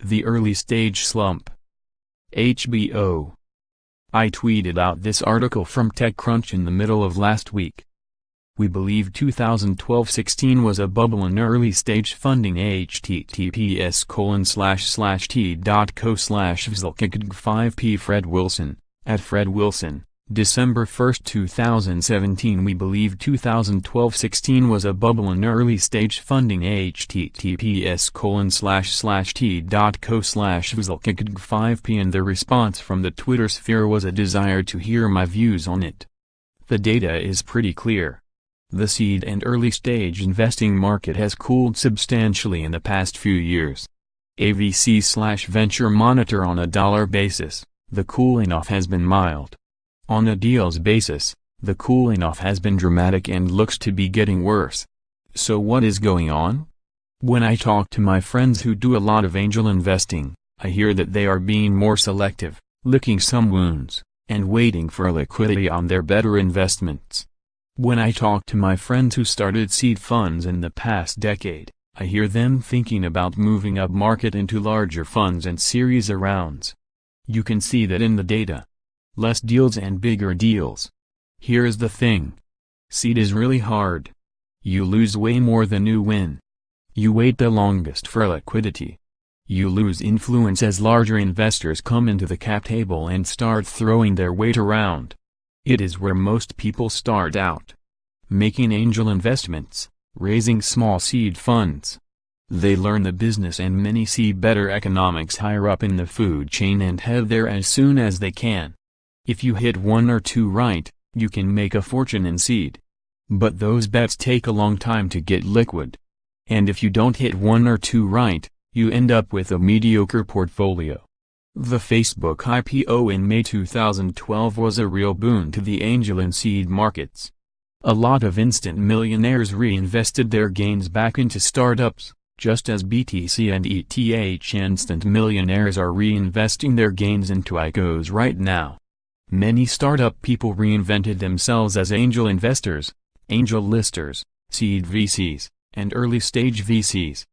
The early stage slump. HBO. I tweeted out this article from TechCrunch in the middle of last week. We believe 2012-16 was a bubble in early stage funding. https://t.co/vzlkgg5p Fred Wilson, at Fred Wilson, December 1, 2017. We believe 2012-16 was a bubble in early stage funding. https://t.co/vzlkgg5p and the response from the Twitter sphere was a desire to hear my views on it. The data is pretty clear. The seed and early stage investing market has cooled substantially in the past few years. AVC/Venture Monitor on a dollar basis, the cooling off has been mild. On a deals basis, the cooling off has been dramatic and looks to be getting worse. So what is going on? When I talk to my friends who do a lot of angel investing, I hear that they are being more selective, licking some wounds, and waiting for liquidity on their better investments. When I talk to my friends who started seed funds in the past decade, I hear them thinking about moving up market into larger funds and series of rounds. You can see that in the data. Less deals and bigger deals. Here's the thing. Seed is really hard. You lose way more than you win. You wait the longest for liquidity. You lose influence as larger investors come into the cap table and start throwing their weight around. It is where most people start out. Making angel investments, raising small seed funds. They learn the business and many see better economics higher up in the food chain and head there as soon as they can. If you hit one or two right, you can make a fortune in seed. But those bets take a long time to get liquid. And if you don't hit one or two right, you end up with a mediocre portfolio. The Facebook IPO in May 2012 was a real boon to the angel and seed markets. A lot of instant millionaires reinvested their gains back into startups, just as BTC and ETH instant millionaires are reinvesting their gains into ICOs right now. Many startup people reinvented themselves as angel investors, angel listers, seed VCs, and early stage VCs.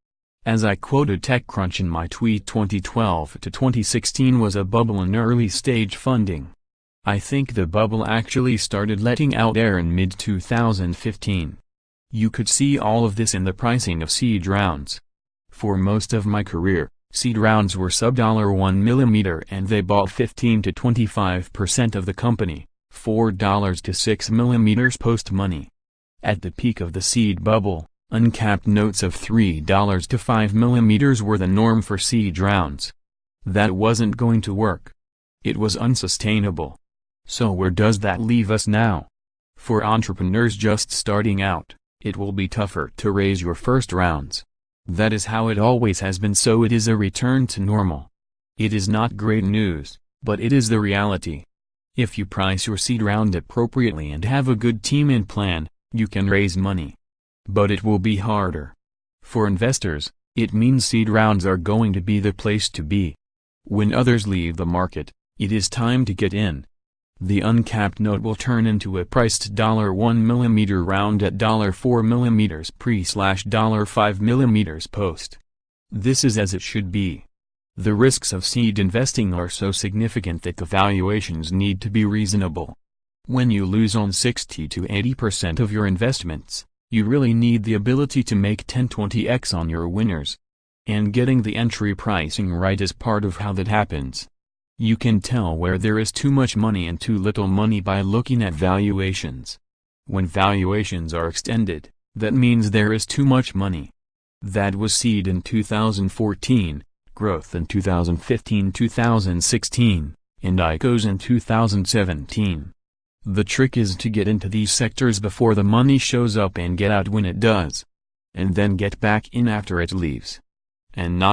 As I quoted TechCrunch in my tweet, 2012 to 2016 was a bubble in early stage funding. I think the bubble actually started letting out air in mid-2015. You could see all of this in the pricing of seed rounds. For most of my career, seed rounds were sub $1 millimeter and they bought 15 to 25% of the company, $4 to $6 millimeters post-money. At the peak of the seed bubble, uncapped notes of $3 to 5 millimeters were the norm for seed rounds. That wasn't going to work. It was unsustainable. So where does that leave us now? For entrepreneurs just starting out, it will be tougher to raise your first rounds. That is how it always has been, so it is a return to normal. It is not great news, but it is the reality. If you price your seed round appropriately and have a good team and plan, you can raise money. But it will be harder. For investors, it means seed rounds are going to be the place to be. When others leave the market, it is time to get in. The uncapped note will turn into a priced $1 millimeter round at $4 millimeters pre/$5 millimeters post. This is as it should be. The risks of seed investing are so significant that the valuations need to be reasonable. When you lose on 60 to 80% of your investments, you really need the ability to make 10-20x on your winners. And getting the entry pricing right is part of how that happens. You can tell where there is too much money and too little money by looking at valuations. When valuations are extended, that means there is too much money. That was seed in 2014, growth in 2015-2016, and ICOs in 2017. The trick is to get into these sectors before the money shows up and get out when it does. And then get back in after it leaves. And not